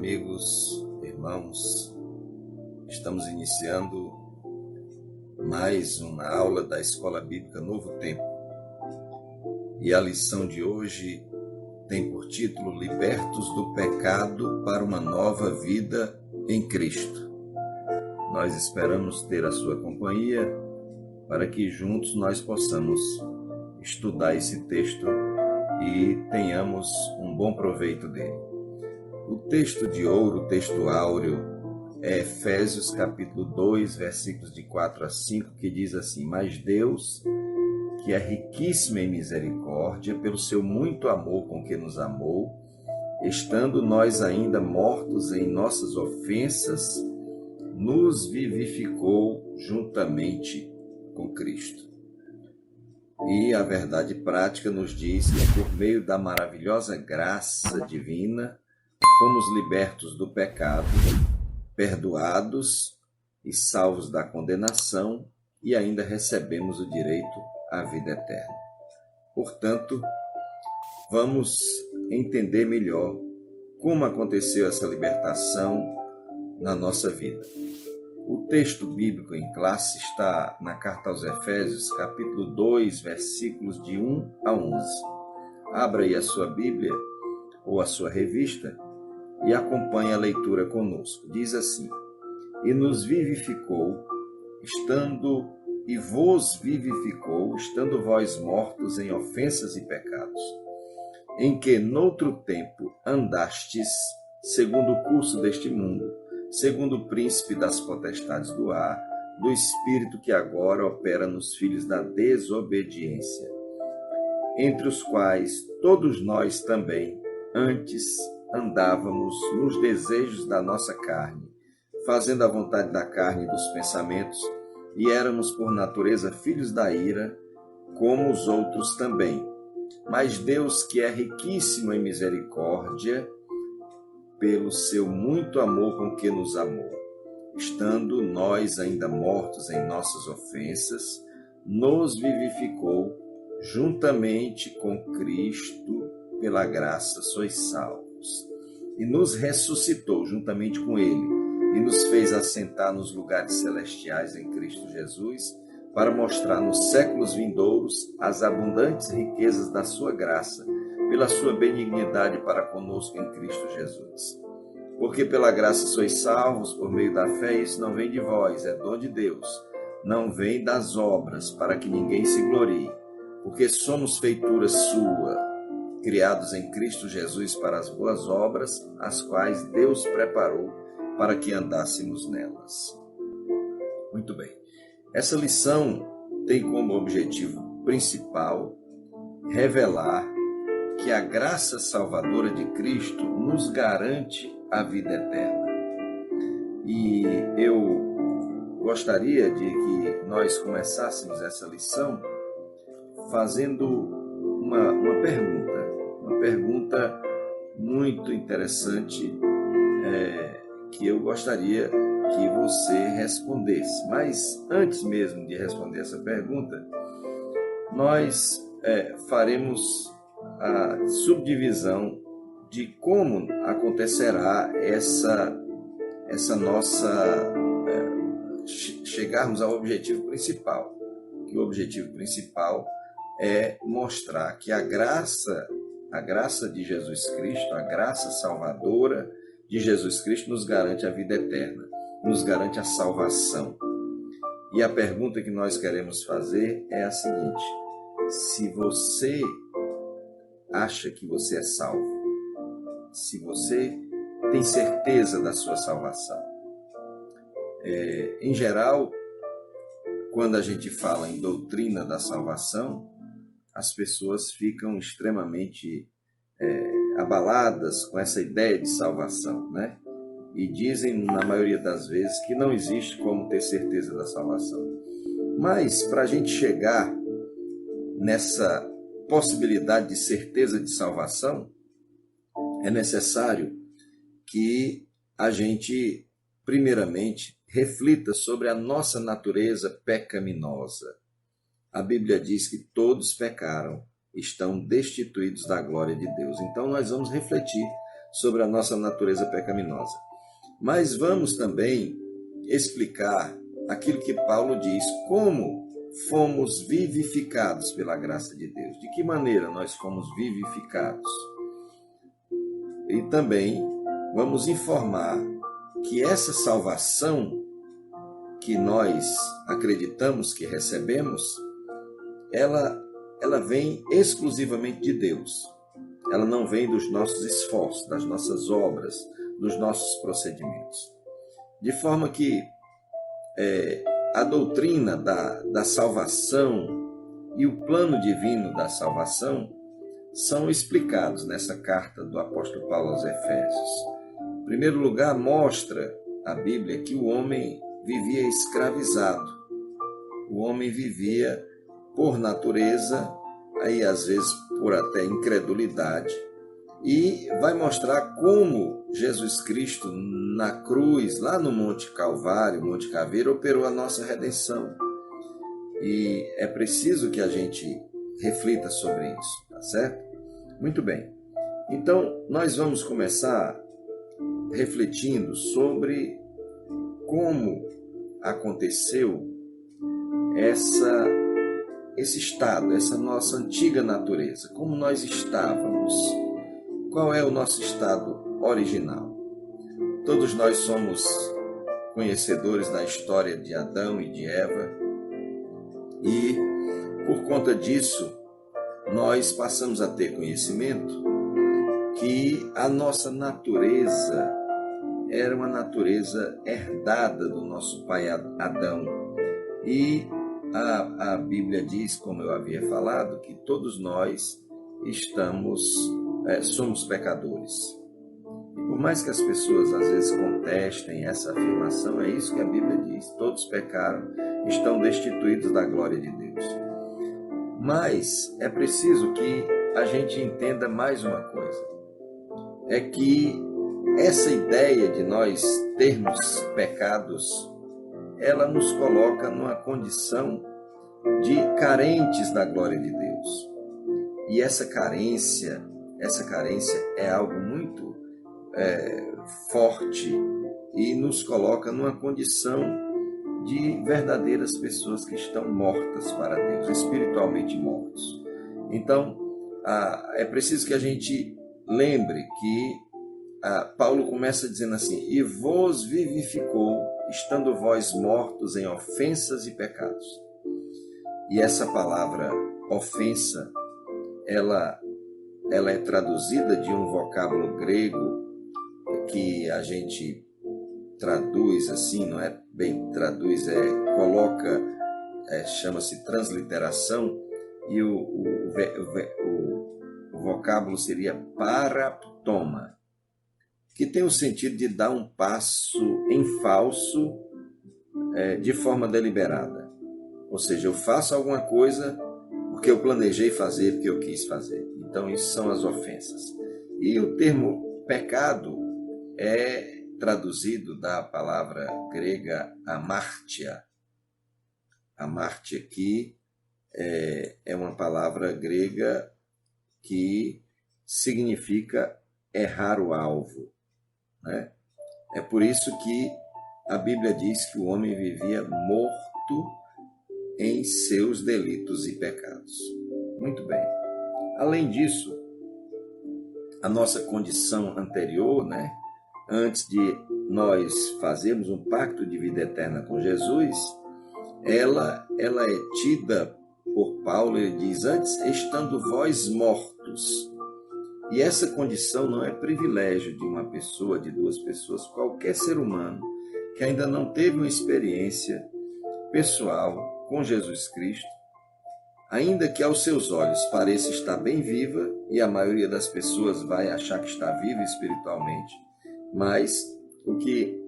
amigos, irmãos, estamos iniciando mais uma aula da Escola Bíblica Novo Tempo. E a lição de hoje tem por título Libertos do Pecado para uma Nova Vida em Cristo. Nós esperamos ter a sua companhia para que juntos nós possamos estudar esse texto e tenhamos um bom proveito dele. O texto de ouro, o texto áureo, é Efésios capítulo 2, versículos de 4 a 5, que diz assim: Mas Deus, que é riquíssimo em misericórdia, pelo seu muito amor com que nos amou, estando nós ainda mortos em nossas ofensas, nos vivificou juntamente com Cristo. E a verdade prática nos diz que por meio da maravilhosa graça divina, fomos libertos do pecado, perdoados e salvos da condenação e ainda recebemos o direito à vida eterna. Portanto, vamos entender melhor como aconteceu essa libertação na nossa vida. O texto bíblico em classe está na carta aos Efésios, capítulo 2, versículos de 1 a 11. Abra aí a sua Bíblia ou a sua revista e acompanhe a leitura conosco. Diz assim: E nos vivificou, vos vivificou, estando vós mortos em ofensas e pecados, em que noutro tempo andastes, segundo o curso deste mundo, segundo o príncipe das potestades do ar, do espírito que agora opera nos filhos da desobediência, entre os quais todos nós também antes andávamos nos desejos da nossa carne, fazendo a vontade da carne e dos pensamentos, e éramos por natureza filhos da ira, como os outros também. Mas Deus, que é riquíssimo em misericórdia, pelo seu muito amor com que nos amou, estando nós ainda mortos em nossas ofensas, nos vivificou juntamente com Cristo, pela graça sois salvos. E nos ressuscitou juntamente com Ele, e nos fez assentar nos lugares celestiais em Cristo Jesus, para mostrar nos séculos vindouros as abundantes riquezas da sua graça, pela sua benignidade para conosco em Cristo Jesus. Porque pela graça sois salvos por meio da fé, isso não vem de vós, é dom de Deus, não vem das obras, para que ninguém se glorie, porque somos feitura sua, criados em Cristo Jesus para as boas obras, as quais Deus preparou para que andássemos nelas. Muito bem. Essa lição tem como objetivo principal revelar que a graça salvadora de Cristo nos garante a vida eterna. E eu gostaria de que nós começássemos essa lição fazendo uma pergunta muito interessante que eu gostaria que você respondesse. Mas antes mesmo de responder essa pergunta, nós faremos a subdivisão de como acontecerá essa nossa chegarmos ao objetivo principal. Que o objetivo principal é mostrar que a graça de Jesus Cristo, a graça salvadora de Jesus Cristo nos garante a vida eterna, nos garante a salvação. E a pergunta que nós queremos fazer é a seguinte: se você acha que você é salvo, se você tem certeza da sua salvação. Em geral, quando a gente fala em doutrina da salvação, as pessoas ficam extremamente abaladas com essa ideia de salvação, né? E dizem, na maioria das vezes, que não existe como ter certeza da salvação. Mas, para a gente chegar nessa possibilidade de certeza de salvação, é necessário que a gente, primeiramente, reflita sobre a nossa natureza pecaminosa. A Bíblia diz que todos pecaram, estão destituídos da glória de Deus. Então nós vamos refletir sobre a nossa natureza pecaminosa. Mas vamos também explicar aquilo que Paulo diz, como fomos vivificados pela graça de Deus. De que maneira nós fomos vivificados? E também vamos informar que essa salvação que nós acreditamos que recebemos, ela vem exclusivamente de Deus. Ela não vem dos nossos esforços, das nossas obras, dos nossos procedimentos. De forma que a doutrina da salvação e o plano divino da salvação são explicados nessa carta do apóstolo Paulo aos Efésios. Em primeiro lugar, mostra a Bíblia que o homem vivia escravizado. O homem vivia por natureza, aí às vezes por até incredulidade, e vai mostrar como Jesus Cristo na cruz, lá no Monte Calvário, Monte Caveiro, operou a nossa redenção. E é preciso que a gente reflita sobre isso, tá certo? Muito bem. Então, nós vamos começar refletindo sobre como aconteceu esse estado, essa nossa antiga natureza, como nós estávamos, qual é o nosso estado original. Todos nós somos conhecedores da história de Adão e de Eva e, por conta disso, nós passamos a ter conhecimento que a nossa natureza era uma natureza herdada do nosso pai Adão. E a Bíblia diz, como eu havia falado, que todos nós somos pecadores. Por mais que as pessoas às vezes contestem essa afirmação, é isso que a Bíblia diz. Todos pecaram, estão destituídos da glória de Deus. Mas é preciso que a gente entenda mais uma coisa. É que essa ideia de nós termos pecados, ela nos coloca numa condição de carentes da glória de Deus. E essa carência é algo muito forte e nos coloca numa condição de verdadeiras pessoas que estão mortas para Deus, espiritualmente mortos. Então, é preciso que a gente lembre que Paulo começa dizendo assim: e vos vivificou, estando vós mortos em ofensas e pecados. E essa palavra ofensa, ela é traduzida de um vocábulo grego que a gente traduz assim, não é bem traduz, coloca, chama-se transliteração, e o vocábulo seria paraptoma, que tem o sentido de dar um passo em falso de forma deliberada. Ou seja, eu faço alguma coisa porque eu planejei fazer, porque eu quis fazer. Então, isso são as ofensas. E o termo pecado é traduzido da palavra grega amártia. Amártia aqui é uma palavra grega que significa errar o alvo, né? É por isso que a Bíblia diz que o homem vivia morto em seus delitos e pecados. Muito bem. Além disso, a nossa condição anterior, né? Antes de nós fazermos um pacto de vida eterna com Jesus, ela é tida por Paulo, ele diz, antes estando vós mortos. E essa condição não é privilégio de uma pessoa, de duas pessoas, qualquer ser humano que ainda não teve uma experiência pessoal com Jesus Cristo, ainda que aos seus olhos pareça estar bem viva, e a maioria das pessoas vai achar que está viva espiritualmente, mas o que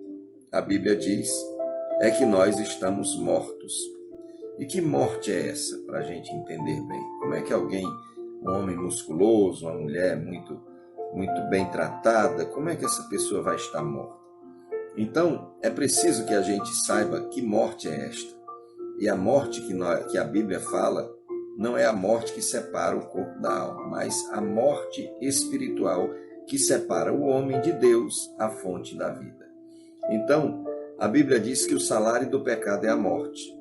a Bíblia diz é que nós estamos mortos. E que morte é essa, para a gente entender bem? Como é que alguém, um homem musculoso, uma mulher muito bem tratada, como é que essa pessoa vai estar morta? Então, é preciso que a gente saiba que morte é esta. E a morte que a Bíblia fala não é a morte que separa o corpo da alma, mas a morte espiritual que separa o homem de Deus, a fonte da vida. Então, a Bíblia diz que o salário do pecado é a morte.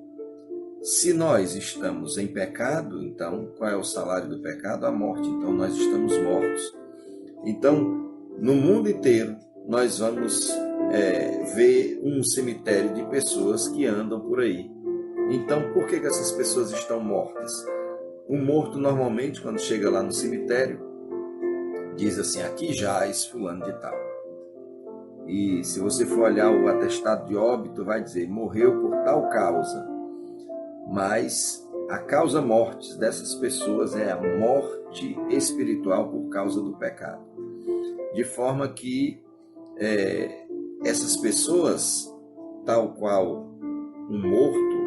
Se nós estamos em pecado, então, qual é o salário do pecado? A morte. Então, nós estamos mortos. Então, no mundo inteiro, nós vamos ver um cemitério de pessoas que andam por aí. Então, por que essas pessoas estão mortas? O morto, normalmente, quando chega lá no cemitério, diz assim, aqui jaz fulano de tal. E se você for olhar o atestado de óbito, vai dizer, morreu por tal causa. Mas a causa mortis dessas pessoas é a morte espiritual por causa do pecado. De forma que essas pessoas, tal qual um morto,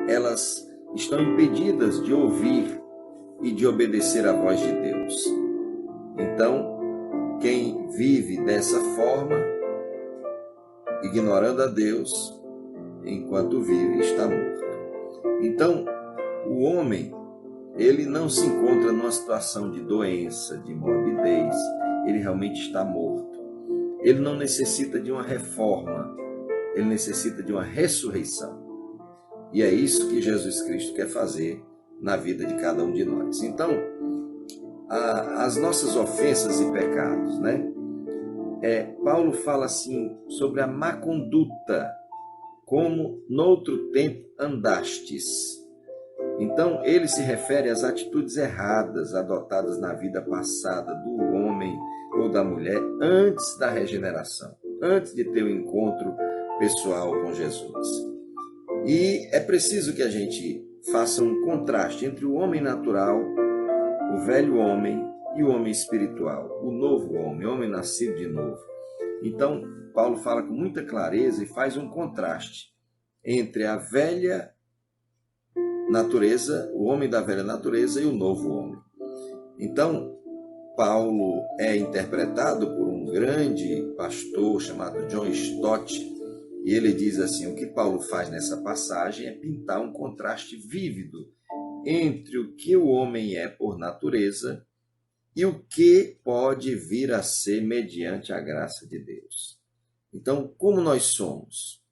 elas estão impedidas de ouvir e de obedecer à voz de Deus. Então, quem vive dessa forma, ignorando a Deus, enquanto vive, está morto. Então, o homem, ele não se encontra numa situação de doença, de morbidez, ele realmente está morto. Ele não necessita de uma reforma, ele necessita de uma ressurreição. E é isso que Jesus Cristo quer fazer na vida de cada um de nós. Então, as nossas ofensas e pecados, né? Paulo fala assim sobre a má conduta, como noutro tempo andastes. Então, ele se refere às atitudes erradas adotadas na vida passada do homem ou da mulher antes da regeneração, antes de ter um encontro pessoal com Jesus. E é preciso que a gente faça um contraste entre o homem natural, o velho homem, e o homem espiritual, o novo homem, o homem nascido de novo. Então, Paulo fala com muita clareza e faz um contraste entre a velha natureza, o homem da velha natureza e o novo homem. Então, Paulo é interpretado por um grande pastor chamado John Stott, e ele diz assim, o que Paulo faz nessa passagem é pintar um contraste vívido entre o que o homem é por natureza e o que pode vir a ser mediante a graça de Deus. Então, como nós somos?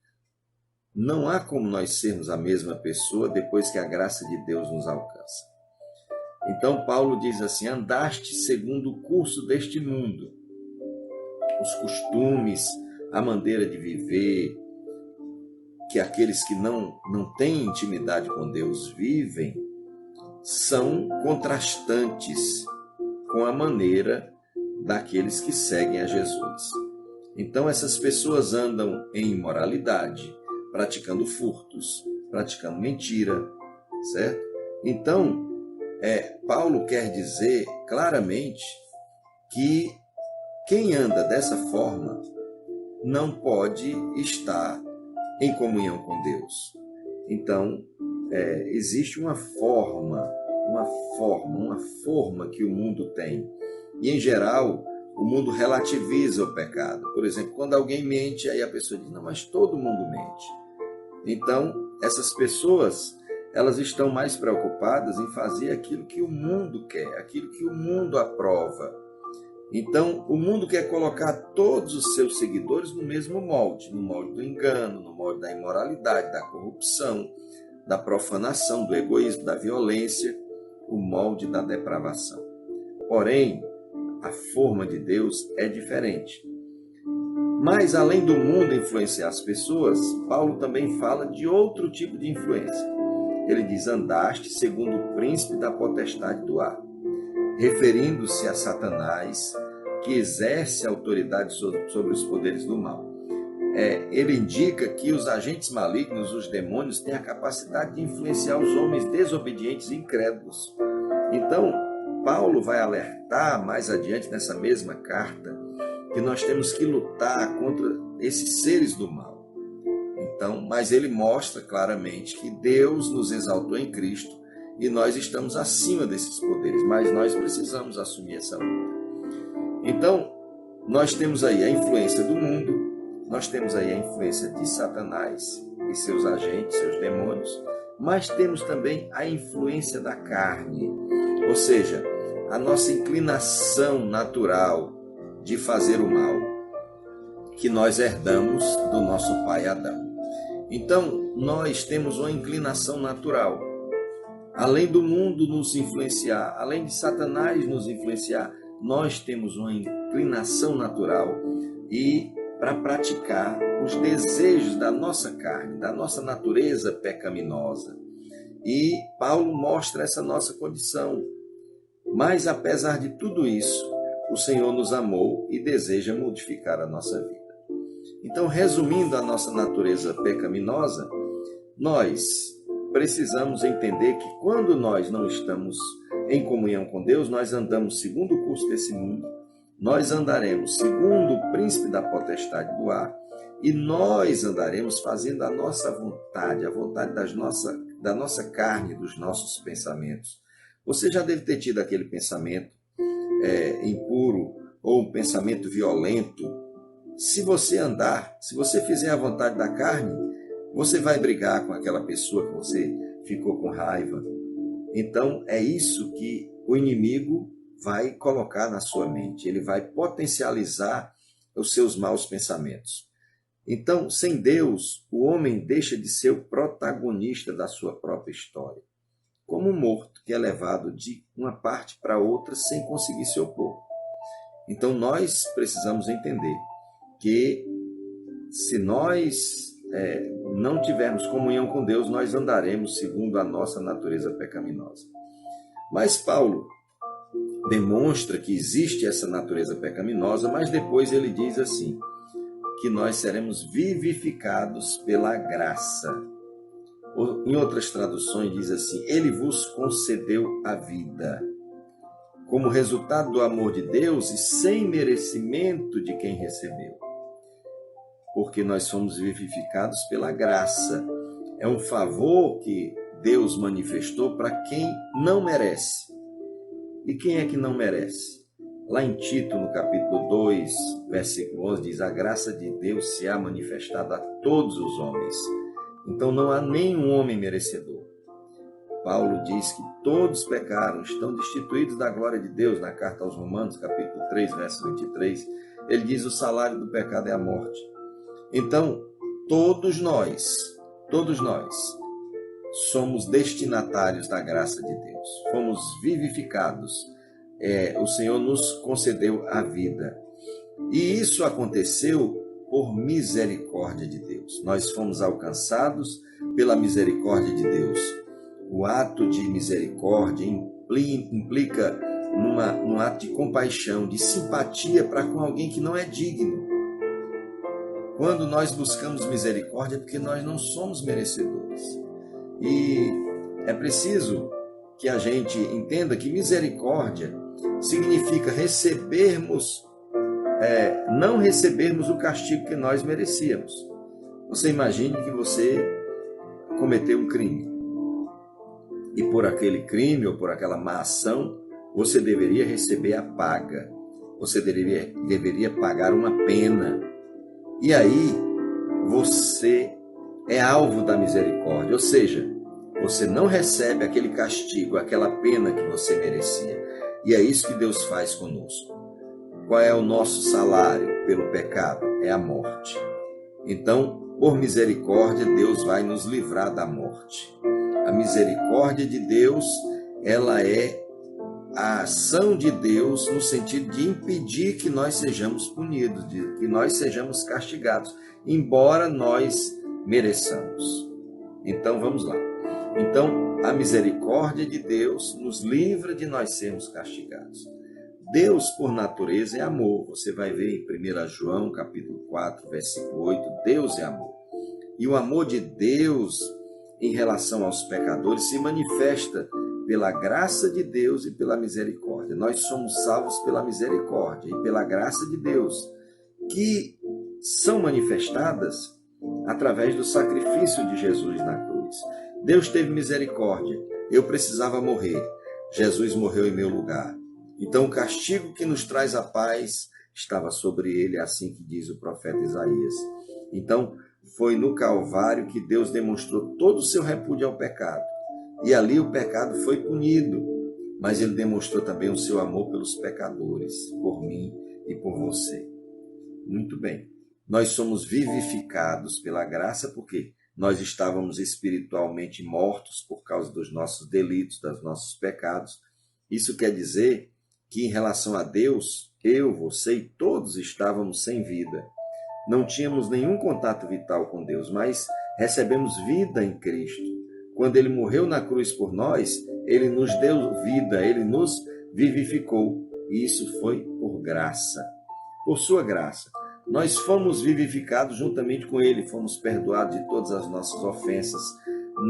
Não há como nós sermos a mesma pessoa depois que a graça de Deus nos alcança. Então, Paulo diz assim, andaste segundo o curso deste mundo. Os costumes, a maneira de viver, que aqueles que não têm intimidade com Deus vivem, são contrastantes com a maneira daqueles que seguem a Jesus. Então, essas pessoas andam em imoralidade, praticando furtos, praticando mentira, certo? Então, Paulo quer dizer claramente que quem anda dessa forma não pode estar em comunhão com Deus. Então, existe uma forma que o mundo tem. E, em geral, o mundo relativiza o pecado. Por exemplo, quando alguém mente, aí a pessoa diz, não, mas todo mundo mente. Então, essas pessoas, elas estão mais preocupadas em fazer aquilo que o mundo quer, aquilo que o mundo aprova. Então, o mundo quer colocar todos os seus seguidores no mesmo molde, no molde do engano, no molde da imoralidade, da corrupção, da profanação, do egoísmo, da violência, o molde da depravação. Porém, a forma de Deus é diferente. Mas, além do mundo influenciar as pessoas, Paulo também fala de outro tipo de influência. Ele diz, andaste segundo o príncipe da potestade do ar, referindo-se a Satanás, que exerce autoridade sobre os poderes do mal. Ele indica que os agentes malignos, os demônios, têm a capacidade de influenciar os homens desobedientes e incrédulos. Então, Paulo vai alertar mais adiante nessa mesma carta que nós temos que lutar contra esses seres do mal. Então, mas ele mostra claramente que Deus nos exaltou em Cristo e nós estamos acima desses poderes, mas nós precisamos assumir essa luta. Então, nós temos aí a influência do mundo, nós temos aí a influência de Satanás e seus agentes, seus demônios, mas temos também a influência da carne, ou seja, a nossa inclinação natural de fazer o mal que nós herdamos do nosso pai Adão. Então, nós temos uma inclinação natural. Além do mundo nos influenciar, além de Satanás nos influenciar, nós temos uma inclinação natural e para praticar os desejos da nossa carne, da nossa natureza pecaminosa. E Paulo mostra essa nossa condição. Mas, apesar de tudo isso, o Senhor nos amou e deseja modificar a nossa vida. Então, resumindo a nossa natureza pecaminosa, nós precisamos entender que quando nós não estamos em comunhão com Deus, nós andamos segundo o curso desse mundo, nós andaremos segundo o príncipe da potestade do ar, e nós andaremos fazendo a nossa vontade, a vontade da nossa carne, dos nossos pensamentos. Você já deve ter tido aquele pensamento impuro ou um pensamento violento. Se você fizer a vontade da carne, você vai brigar com aquela pessoa que você ficou com raiva. Então, é isso que o inimigo vai colocar na sua mente. Ele vai potencializar os seus maus pensamentos. Então, sem Deus, o homem deixa de ser o protagonista da sua própria história. Como um morto que é levado de uma parte para outra sem conseguir se opor. Então, nós precisamos entender que se nós não tivermos comunhão com Deus, nós andaremos segundo a nossa natureza pecaminosa. Mas Paulo demonstra que existe essa natureza pecaminosa, mas depois ele diz assim, que nós seremos vivificados pela graça. Em outras traduções diz assim, ele vos concedeu a vida. Como resultado do amor de Deus e sem merecimento de quem recebeu. Porque nós somos vivificados pela graça. É um favor que Deus manifestou para quem não merece. E quem é que não merece? Lá em Tito, no capítulo 2, versículo 11, diz, a graça de Deus se há manifestado a todos os homens. Então não há nenhum homem merecedor. Paulo diz que todos pecaram, estão destituídos da glória de Deus, na carta aos Romanos, capítulo 3, verso 23. Ele diz, o salário do pecado é a morte. Então, todos nós somos destinatários da graça de Deus. Fomos vivificados. O Senhor nos concedeu a vida. E isso aconteceu por misericórdia de Deus. Nós fomos alcançados pela misericórdia de Deus. O ato de misericórdia implica num ato de compaixão, de simpatia para com alguém que não é digno. Quando nós buscamos misericórdia é porque nós não somos merecedores. E é preciso que a gente entenda que misericórdia significa não recebermos o castigo que nós merecíamos. Você imagine que você cometeu um crime. E por aquele crime ou por aquela má ação, você deveria receber a paga. Você deveria pagar uma pena. E aí, você é alvo da misericórdia. Ou seja, você não recebe aquele castigo, aquela pena que você merecia. E é isso que Deus faz conosco. Qual é o nosso salário pelo pecado? É a morte. Então, por misericórdia, Deus vai nos livrar da morte. A misericórdia de Deus, ela é a ação de Deus no sentido de impedir que nós sejamos punidos, que nós sejamos castigados, embora nós mereçamos. Então, vamos lá. Então, a misericórdia de Deus nos livra de nós sermos castigados. Deus, por natureza, é amor. Você vai ver em 1 João, capítulo 4, versículo 8, Deus é amor. E o amor de Deus em relação aos pecadores se manifesta pela graça de Deus e pela misericórdia. Nós somos salvos pela misericórdia e pela graça de Deus, que são manifestadas através do sacrifício de Jesus na cruz. Deus teve misericórdia. Eu precisava morrer. Jesus morreu em meu lugar. Então o castigo que nos traz a paz estava sobre ele, assim que diz o profeta Isaías. Então foi no Calvário que Deus demonstrou todo o seu repúdio ao pecado. E ali o pecado foi punido, mas ele demonstrou também o seu amor pelos pecadores, por mim e por você. Muito bem. Nós somos vivificados pela graça porque nós estávamos espiritualmente mortos por causa dos nossos delitos, dos nossos pecados. Isso quer dizer que, em relação a Deus, eu, você e todos estávamos sem vida. Não tínhamos nenhum contato vital com Deus, mas recebemos vida em Cristo. Quando Ele morreu na cruz por nós, Ele nos deu vida, Ele nos vivificou. E isso foi por graça, por sua graça. Nós fomos vivificados juntamente com Ele, fomos perdoados de todas as nossas ofensas.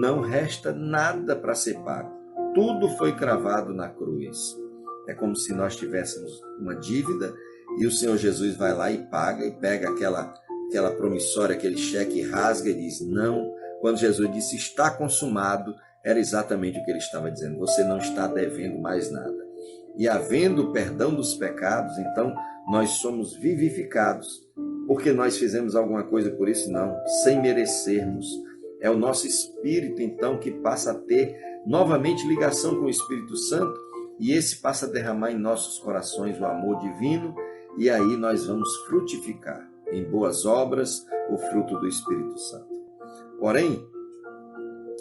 Não resta nada para ser pago. Tudo foi cravado na cruz. É como se nós tivéssemos uma dívida e o Senhor Jesus vai lá e paga, e pega aquela promissória, aquele cheque, e rasga e diz não. Quando Jesus disse está consumado, era exatamente o que ele estava dizendo. Você não está devendo mais nada. E havendo o perdão dos pecados, então nós somos vivificados. Porque nós fizemos alguma coisa por isso? Não, sem merecermos. É o nosso espírito, então, que passa a ter novamente ligação com o Espírito Santo, e esse passa a derramar em nossos corações o amor divino, e aí nós vamos frutificar em boas obras o fruto do Espírito Santo. Porém,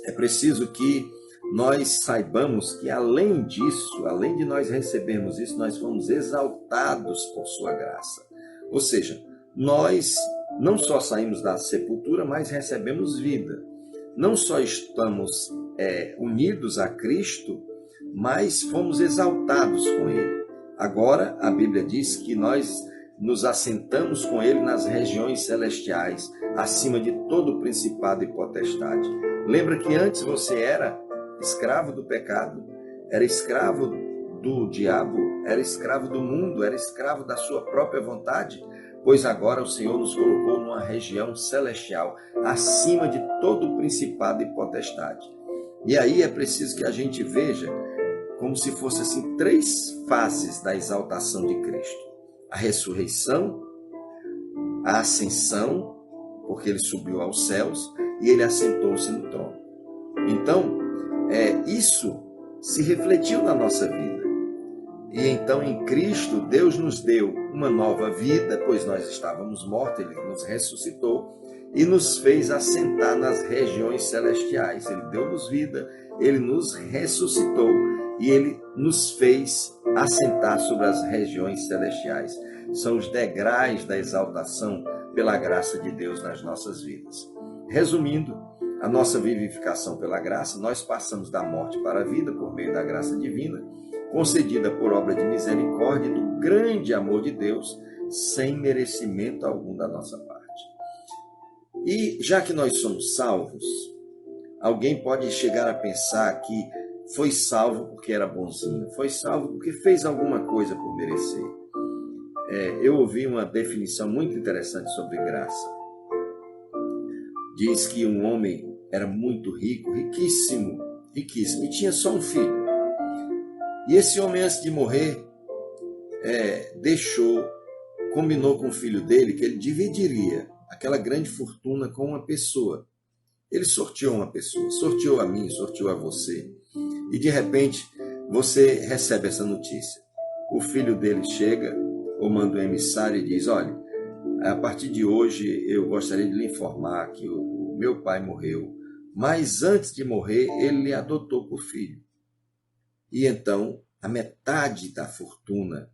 é preciso que nós saibamos que, além disso, além de nós recebermos isso, nós fomos exaltados por sua graça. Ou seja, nós não só saímos da sepultura, mas recebemos vida. Não só estamos unidos a Cristo, mas fomos exaltados com Ele. Agora, a Bíblia diz que nós nos assentamos com Ele nas regiões celestiais, acima de todo principado e potestade. Lembra que antes você era escravo do pecado, era escravo do diabo, era escravo do mundo, era escravo da sua própria vontade? Pois agora o Senhor nos colocou numa região celestial, acima de todo principado e potestade. E aí é preciso que a gente veja como se fosse assim 3 fases da exaltação de Cristo: a ressurreição, a ascensão, porque ele subiu aos céus, e ele assentou-se no trono. Então, isso se refletiu na nossa vida. E então, em Cristo, Deus nos deu uma nova vida, pois nós estávamos mortos, Ele nos ressuscitou e nos fez assentar nas regiões celestiais. Ele deu-nos vida, Ele nos ressuscitou e Ele nos fez assentar sobre as regiões celestiais. São os degraus da exaltação pela graça de Deus nas nossas vidas. Resumindo, a nossa vivificação pela graça, nós passamos da morte para a vida por meio da graça divina, concedida por obra de misericórdia e do grande amor de Deus, sem merecimento algum da nossa parte. E já que nós somos salvos, alguém pode chegar a pensar que foi salvo porque era bonzinho, foi salvo porque fez alguma coisa por merecer. Eu ouvi uma definição muito interessante sobre graça. Diz que um homem era muito rico, riquíssimo, e tinha só um filho. E esse homem, antes de morrer, combinou com o filho dele que ele dividiria aquela grande fortuna com uma pessoa. Ele sorteou uma pessoa, sorteou a mim, sorteou a você. E de repente, você recebe essa notícia. O filho dele chega, ou manda um emissário e diz: olha, a partir de hoje eu gostaria de lhe informar que o meu pai morreu, mas antes de morrer ele lhe adotou por filho. E então a metade da fortuna,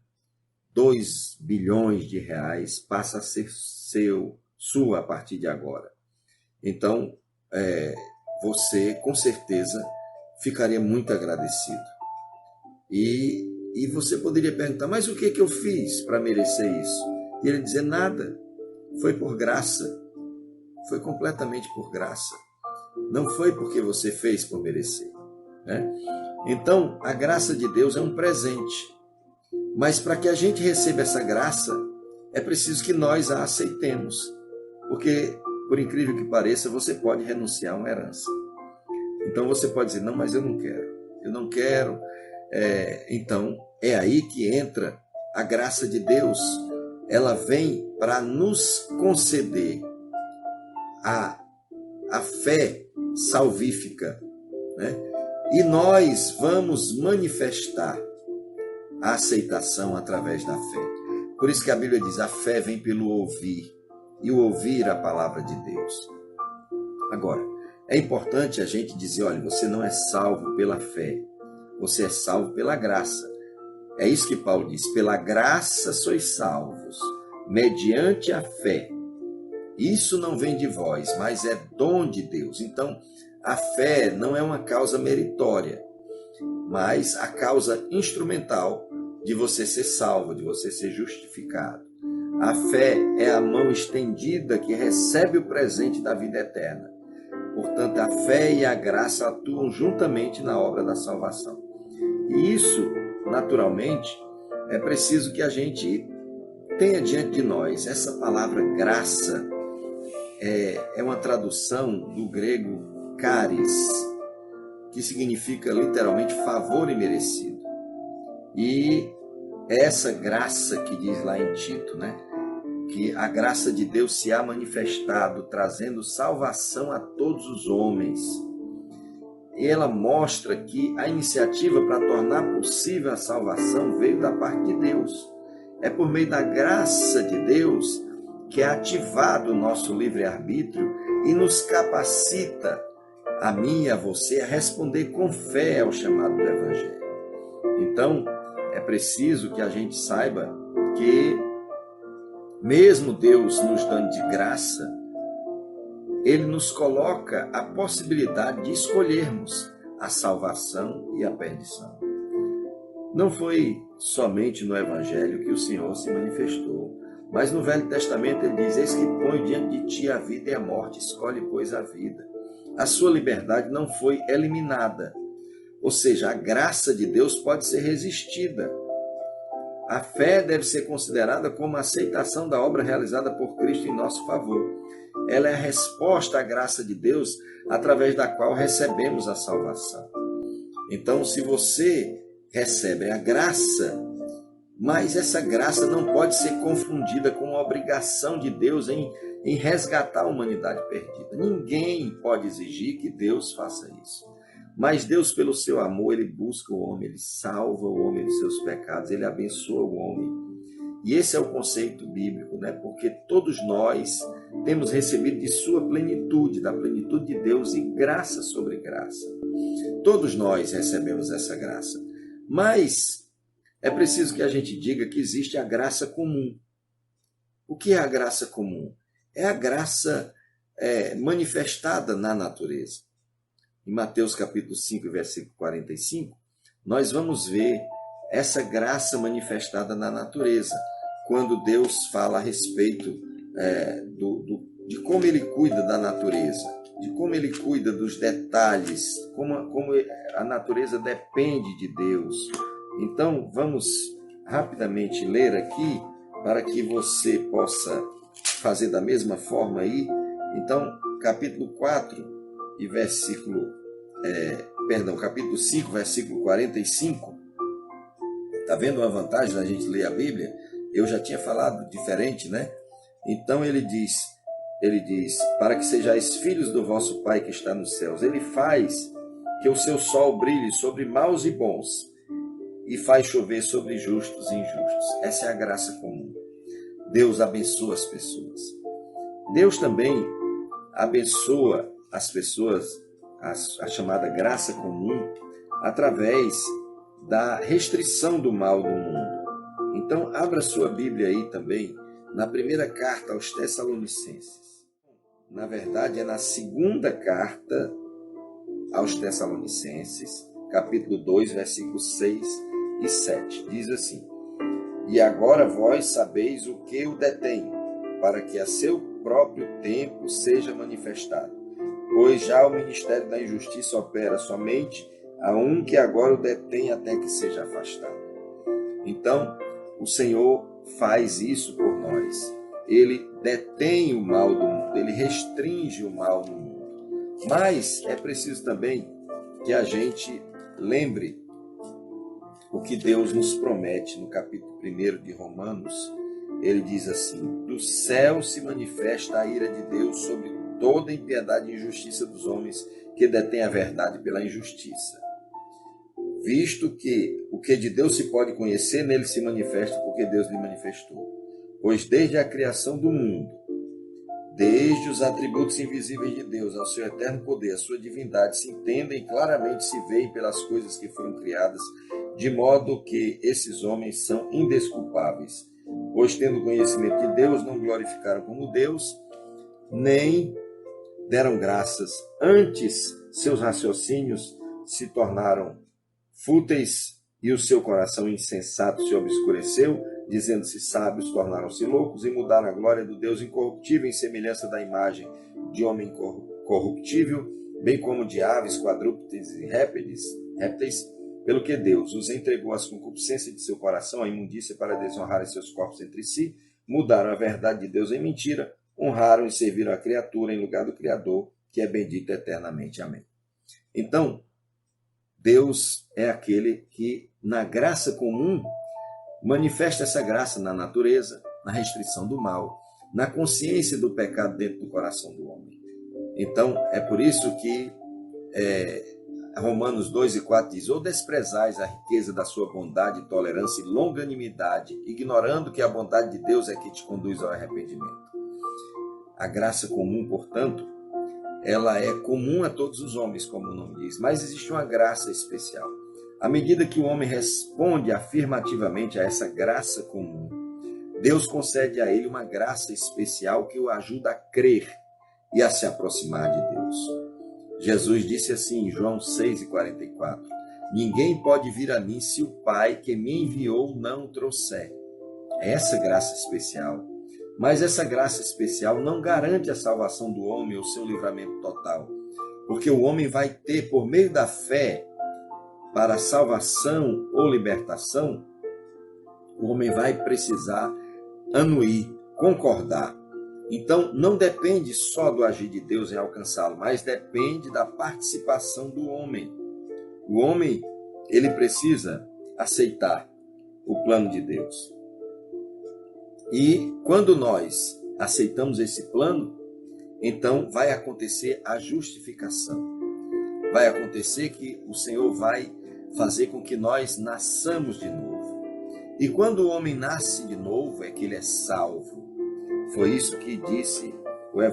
2 bilhões de reais, passa a ser sua a partir de agora. Então você com certeza ficaria muito agradecido. E você poderia perguntar: mas o que eu fiz para merecer isso? E ele dizer: nada, foi por graça, foi completamente por graça. Não foi porque você fez por merecer, né? Então, a graça de Deus é um presente. Mas para que a gente receba essa graça, é preciso que nós a aceitemos. Porque, por incrível que pareça, você pode renunciar a uma herança. Então você pode dizer: não, mas eu não quero. Então, é aí que entra a graça de Deus. Ela vem para nos conceder a fé salvífica, né? E nós vamos manifestar a aceitação através da fé. Por isso que a Bíblia diz, a fé vem pelo ouvir, e o ouvir a palavra de Deus. Agora, é importante a gente dizer, olha, você não é salvo pela fé, você é salvo pela graça. É isso que Paulo diz, pela graça sois salvos, mediante a fé. Isso não vem de vós, mas é dom de Deus. Então, a fé não é uma causa meritória, mas a causa instrumental de você ser salvo, de você ser justificado. A fé é a mão estendida que recebe o presente da vida eterna. Portanto, a fé e a graça atuam juntamente na obra da salvação. E isso, naturalmente, é preciso que a gente tenha diante de nós. Essa palavra graça é uma tradução do grego charis, que significa literalmente favor imerecido. E essa graça que diz lá em Tito, né? Que a graça de Deus se há manifestado, trazendo salvação a todos os homens. E ela mostra que a iniciativa para tornar possível a salvação veio da parte de Deus. É por meio da graça de Deus que é ativado o nosso livre-arbítrio e nos capacita, a mim e a você, a responder com fé ao chamado do Evangelho. Então, é preciso que a gente saiba que, mesmo Deus nos dando de graça, Ele nos coloca a possibilidade de escolhermos a salvação e a perdição. Não foi somente no Evangelho que o Senhor se manifestou, mas no Velho Testamento Ele diz, eis que põe diante de ti a vida e a morte, escolhe, pois, a vida. A sua liberdade não foi eliminada, ou seja, a graça de Deus pode ser resistida. A fé deve ser considerada como a aceitação da obra realizada por Cristo em nosso favor. Ela é a resposta à graça de Deus através da qual recebemos a salvação. Então, se você recebe a graça, mas essa graça não pode ser confundida com a obrigação de Deus em resgatar a humanidade perdida. Ninguém pode exigir que Deus faça isso. Mas Deus, pelo seu amor, Ele busca o homem, Ele salva o homem dos seus pecados, Ele abençoa o homem. E esse é o conceito bíblico, né? Porque todos nós temos recebido de sua plenitude, da plenitude de Deus, e graça sobre graça. Todos nós recebemos essa graça. Mas é preciso que a gente diga que existe a graça comum. O que é a graça comum? É a graça manifestada na natureza. Em Mateus capítulo 5, versículo 45, nós vamos ver essa graça manifestada na natureza, quando Deus fala a respeito de como Ele cuida da natureza, de como Ele cuida dos detalhes, como a natureza depende de Deus. Então, vamos rapidamente ler aqui, para que você possa fazer da mesma forma aí. Então, capítulo 4 e capítulo 5, versículo 45. Está vendo uma vantagem da gente ler a Bíblia? Eu já tinha falado diferente, né? Então ele diz, para que sejais filhos do vosso Pai que está nos céus. Ele faz que o seu sol brilhe sobre maus e bons, e faz chover sobre justos e injustos. Essa é a graça comum. Deus abençoa as pessoas. Deus também abençoa as pessoas, a chamada graça comum, através da restrição do mal no mundo. Então, abra sua Bíblia aí também, na primeira carta aos Tessalonicenses. Na verdade, é na segunda carta aos Tessalonicenses, capítulo 2, versículos 6 e 7. Diz assim: E agora vós sabeis o que o detém, para que a seu próprio tempo seja manifestado. Pois já o ministério da injustiça opera somente a um que agora o detém até que seja afastado. Então, o Senhor faz isso por nós. Ele detém o mal do mundo, Ele restringe o mal no mundo. Mas é preciso também que a gente lembre o que Deus nos promete no capítulo 1 de Romanos. Ele diz assim: do céu se manifesta a ira de Deus sobre toda impiedade e injustiça dos homens que detêm a verdade pela injustiça. visto que o que de Deus se pode conhecer, nele se manifesta porque Deus lhe manifestou. Pois desde a criação do mundo, desde os atributos invisíveis de Deus, ao seu eterno poder, a sua divindade, se entendem claramente, se veem pelas coisas que foram criadas, de modo que esses homens são indesculpáveis. Pois, tendo conhecimento de Deus, não glorificaram como Deus, nem deram graças. Antes, seus raciocínios se tornaram fúteis e o seu coração insensato se obscureceu, dizendo-se sábios, tornaram-se loucos e mudaram a glória do Deus incorruptível em semelhança da imagem de homem corruptível, bem como de aves, quadrúpedes e répteis, pelo que Deus os entregou às concupiscências de seu coração, à imundícia, para desonrarem seus corpos entre si, mudaram a verdade de Deus em mentira, honraram e serviram a criatura em lugar do Criador, que é bendito eternamente. Amém. Então, Deus é aquele que, na graça comum, manifesta essa graça na natureza, na restrição do mal, na consciência do pecado dentro do coração do homem. Então, é por isso que Romanos 2:4 diz: ou desprezais a riqueza da sua bondade, tolerância e longanimidade, ignorando que a bondade de Deus é que te conduz ao arrependimento. A graça comum, portanto, ela é comum a todos os homens, como o nome diz, mas existe uma graça especial. À medida que o homem responde afirmativamente a essa graça comum, Deus concede a ele uma graça especial que o ajuda a crer e a se aproximar de Deus. Jesus disse assim em João 6:44: ninguém pode vir a mim se o Pai que me enviou não o trouxer. É essa graça especial. Mas essa graça especial não garante a salvação do homem ou seu livramento total, porque o homem vai ter, por meio da fé, para a salvação ou libertação, o homem vai precisar anuir, concordar. Então, não depende só do agir de Deus em alcançá-lo, mas depende da participação do homem. O homem, ele precisa aceitar o plano de Deus. E quando nós aceitamos esse plano, então vai acontecer a justificação. Vai acontecer que o Senhor vai fazer com que nós nasçamos de novo. E quando o homem nasce de novo, é que ele é salvo. Foi isso que disse o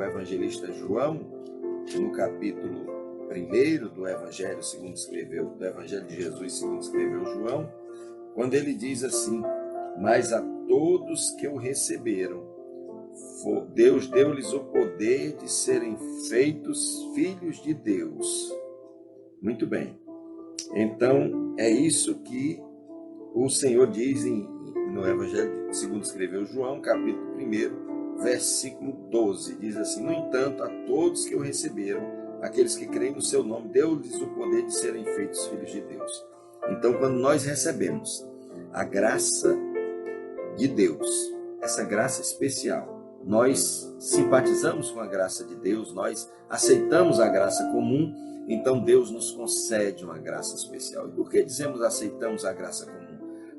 evangelista João, no capítulo 1 do Evangelho do Evangelho de Jesus segundo escreveu João, quando ele diz assim: mas a todos que o receberam, Deus deu-lhes o poder de serem feitos filhos de Deus. Muito bem. Então, é isso que o Senhor diz no Evangelho segundo escreveu João, capítulo 1, versículo 12. Diz assim: no entanto, a todos que o receberam, aqueles que creem no seu nome, deu-lhes o poder de serem feitos filhos de Deus. Então, quando nós recebemos a graça de Deus, essa graça especial, nós simpatizamos com a graça de Deus, nós aceitamos a graça comum, então Deus nos concede uma graça especial. E por que dizemos aceitamos a graça comum?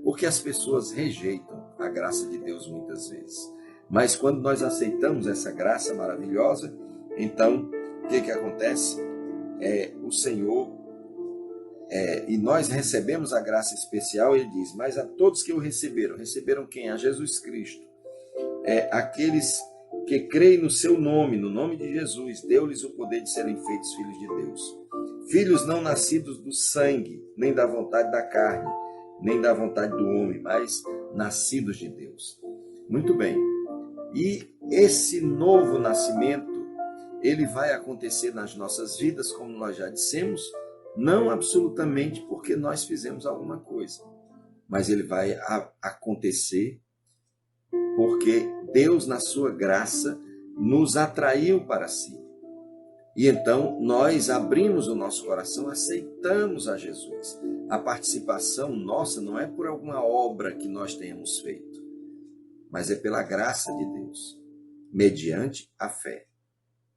Porque as pessoas rejeitam a graça de Deus muitas vezes. Mas quando nós aceitamos essa graça maravilhosa, então o que acontece? O Senhor, e nós recebemos a graça especial, ele diz: mas a todos que o receberam quem? A Jesus Cristo. Aqueles que creem no seu nome, no nome de Jesus, deu-lhes o poder de serem feitos filhos de Deus. Filhos não nascidos do sangue, nem da vontade da carne, nem da vontade do homem, mas nascidos de Deus. Muito bem. E esse novo nascimento, ele vai acontecer nas nossas vidas, como nós já dissemos, não absolutamente porque nós fizemos alguma coisa, mas ele vai acontecer porque Deus, na sua graça, nos atraiu para si. E então nós abrimos o nosso coração, aceitamos a Jesus. A participação nossa não é por alguma obra que nós tenhamos feito, mas é pela graça de Deus, mediante a fé.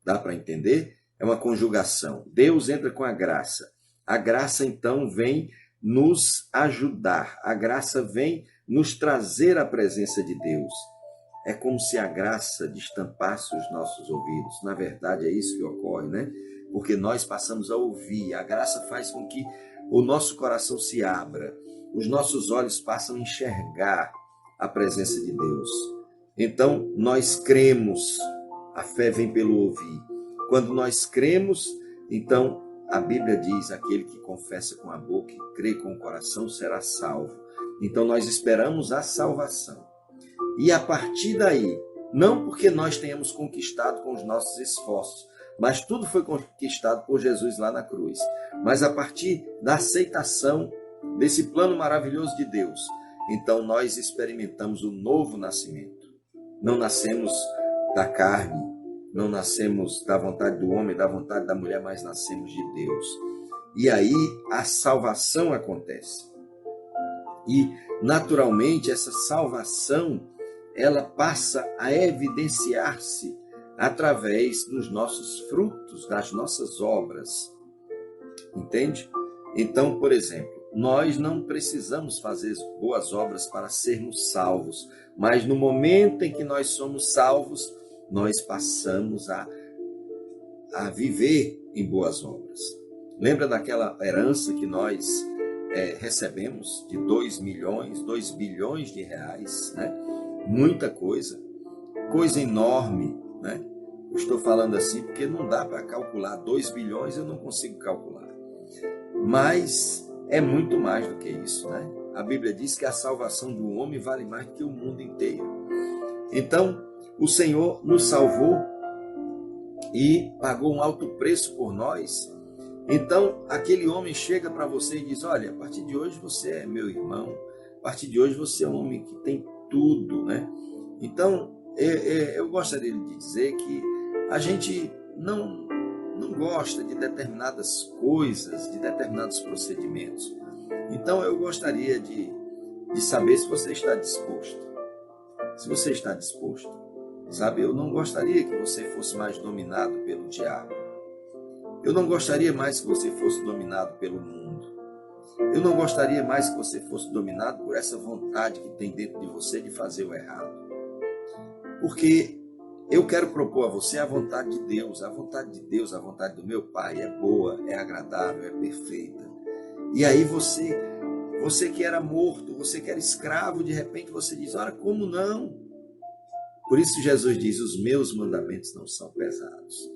Dá para entender? É uma conjugação. Deus entra com a graça. A graça, então, vem nos ajudar. A graça vem nos trazer a presença de Deus. É como se a graça destampasse os nossos ouvidos. Na verdade, é isso que ocorre, né? porque nós passamos a ouvir. A graça faz com que o nosso coração se abra, os nossos olhos passam a enxergar a presença de Deus. Então, nós cremos, a fé vem pelo ouvir. Quando nós cremos, então, a Bíblia diz, aquele que confessa com a boca e crê com o coração será salvo. Então, nós esperamos a salvação. E a partir daí, não porque nós tenhamos conquistado com os nossos esforços, mas tudo foi conquistado por Jesus lá na cruz. Mas a partir da aceitação desse plano maravilhoso de Deus, então nós experimentamos o novo nascimento. Não nascemos da carne, não nascemos da vontade do homem, da vontade da mulher, mas nascemos de Deus. E aí a salvação acontece. E, naturalmente, essa salvação, ela passa a evidenciar-se através dos nossos frutos, das nossas obras. Entende? Então, por exemplo, nós não precisamos fazer boas obras para sermos salvos, mas no momento em que nós somos salvos, nós passamos a viver em boas obras. Lembra daquela herança que nós recebemos de 2 bilhões de reais, né? Muita coisa enorme, né? Eu estou falando assim porque não dá para calcular 2 bilhões, eu não consigo calcular. Mas é muito mais do que isso, né? A Bíblia diz que a salvação do homem vale mais do que o mundo inteiro. Então, o Senhor nos salvou e pagou um alto preço por nós. Então, aquele homem chega para você e diz, olha, a partir de hoje você é meu irmão, a partir de hoje você é um homem que tem tudo, né? Então, eu gostaria de dizer que a gente não gosta de determinadas coisas, de determinados procedimentos. Então, eu gostaria de saber se você está disposto. Se você está disposto. Sabe, eu não gostaria que você fosse mais dominado pelo diabo. Eu não gostaria mais que você fosse dominado pelo mundo. Eu não gostaria mais que você fosse dominado por essa vontade que tem dentro de você de fazer o errado. Porque eu quero propor a você a vontade de Deus. A vontade de Deus, a vontade do meu Pai é boa, é agradável, é perfeita. E aí você que era morto, você que era escravo, de repente você diz, ora, como não? Por isso Jesus diz, os meus mandamentos não são pesados.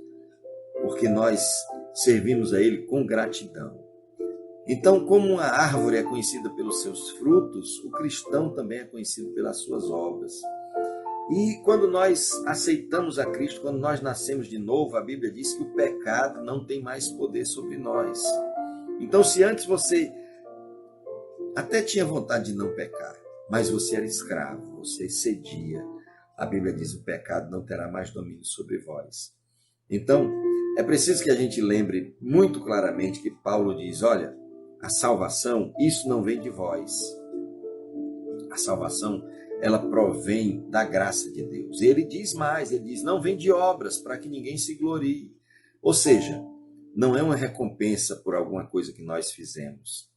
Porque nós servimos a Ele com gratidão. Então, como uma árvore é conhecida pelos seus frutos, o cristão também é conhecido pelas suas obras. E quando nós aceitamos a Cristo, quando nós nascemos de novo, a Bíblia diz que o pecado não tem mais poder sobre nós. Então, se antes você até tinha vontade de não pecar, mas você era escravo, você cedia, a Bíblia diz, o pecado não terá mais domínio sobre vós. Então, é preciso que a gente lembre muito claramente que Paulo diz, olha, a salvação, isso não vem de vós. A salvação, ela provém da graça de Deus. E ele diz mais, ele diz, não vem de obras para que ninguém se glorie. Ou seja, não é uma recompensa por alguma coisa que nós fizemos.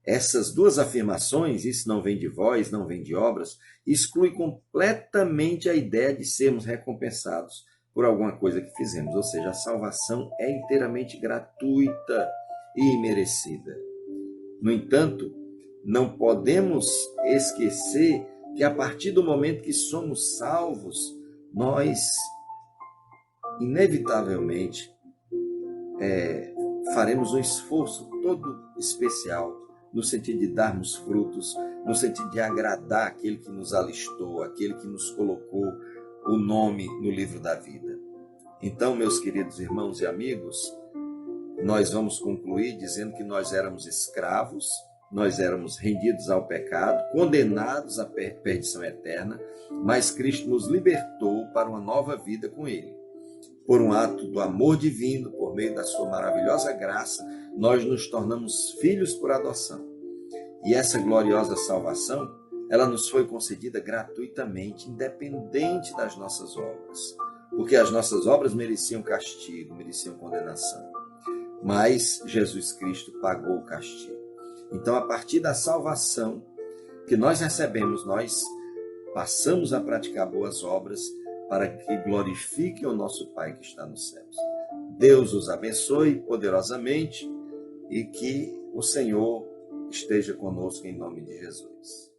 Essas duas afirmações, isso não vem de vós, não vem de obras, exclui completamente a ideia de sermos recompensados por alguma coisa que fizemos. Ou seja, a salvação é inteiramente gratuita e imerecida. No entanto, não podemos esquecer que a partir do momento que somos salvos, nós, inevitavelmente, faremos um esforço todo especial no sentido de darmos frutos, no sentido de agradar aquele que nos alistou, aquele que nos colocou o nome no livro da vida. Então, meus queridos irmãos e amigos, nós vamos concluir dizendo que nós éramos escravos, nós éramos rendidos ao pecado, condenados à perdição eterna, mas Cristo nos libertou para uma nova vida com Ele. Por um ato do amor divino, por meio da sua maravilhosa graça, nós nos tornamos filhos por adoção. E essa gloriosa salvação, ela nos foi concedida gratuitamente, independente das nossas obras. Porque as nossas obras mereciam castigo, mereciam condenação. Mas Jesus Cristo pagou o castigo. Então, a partir da salvação que nós recebemos, nós passamos a praticar boas obras para que glorifiquem o nosso Pai que está nos céus. Deus os abençoe poderosamente e que o Senhor esteja conosco em nome de Jesus.